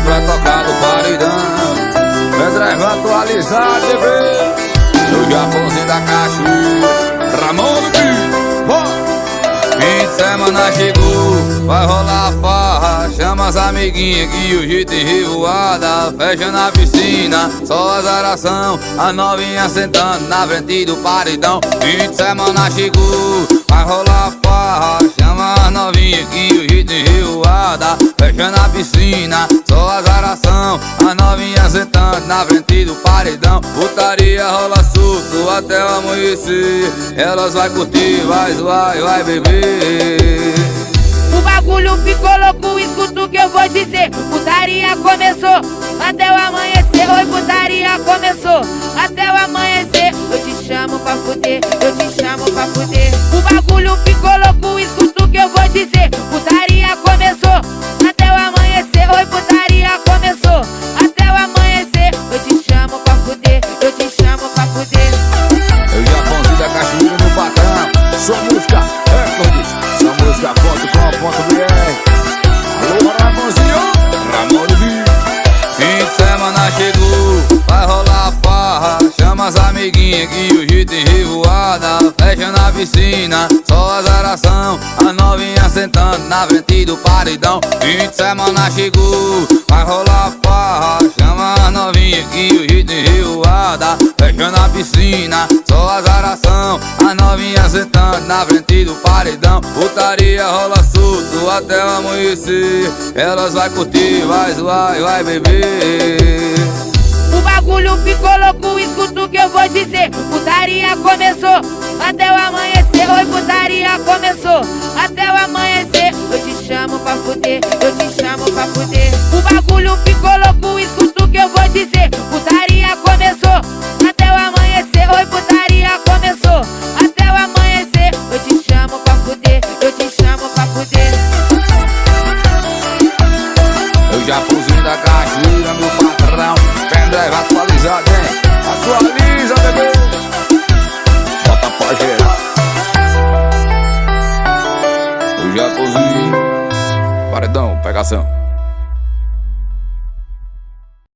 pra tocar no paredão. Pendrive atualizado, bebê. No Japãozinho da Cachoeira, Ramon do Bi. Fim de semana chegou, vai rolar farra. Chama as amiguinhas que o jeito em revoada. Fecha na piscina, só azaração. A novinha sentando na frente do paredão. Fim de semana chegou, vai rolar farra. Chama as novinhas que o jeito em revoada. Fecha na piscina, só azaração. A novinha sentando na frente do paredão. Putaria rola solto até o amanhecer. Elas vai curtir, vai zoar e vai beber. O bagulho ficou louco, escuta o que eu vou dizer. Putaria começou até o amanhecer. Oi, putaria começou até o amanhecer. Eu te chamo pra fuder, eu te chamo pra fuder. O bagulho ficou louco, escuta o que eu vou dizer. Putaria começou até o amanhecer. Oi, putaria começou até o amanhecer. Eu te chamo pra fuder, eu te chamo pra fuder. Eu Japãozinho da Cachoeira no patrão. Sua música é condite. Sua música.com.br. Alô, Ramãozinho, Ramon do Bi. Fim de semana chegou, vai rolar farra. Chama as amiguinhas que o jeito em revoada. Fecha na piscina, só azaração. A novinha sentando na frente do paredão. Fim de semana chegou, vai rolar farra. Chama as novinhas que o jeito em revoada. Fecha na piscina, só azaração. A novinha sentando na frente do paredão. Putaria rola solto até o amanhecer. Elas vai curtir, vai zoar e vai beber. O bagulho ficou louco, escuta o que eu vou dizer. Putaria começou até o amanhecer. Oi, putaria começou até o amanhecer. Eu te chamo pra fuder, eu te chamo pra fuder. O bagulho ficou louco, escuta o que eu vou dizer. Putaria começou até o amanhecer. Oi, putaria começou até o amanhecer. Eu te chamo pra fuder, eu te chamo pra fuder. Eu Japãozinho da Cachoeira, meu patrão. Pendrive atualizado, hein? Atualiza, bebê. Bota pra gerar. Eu Japãozinho. Paredão, pegação.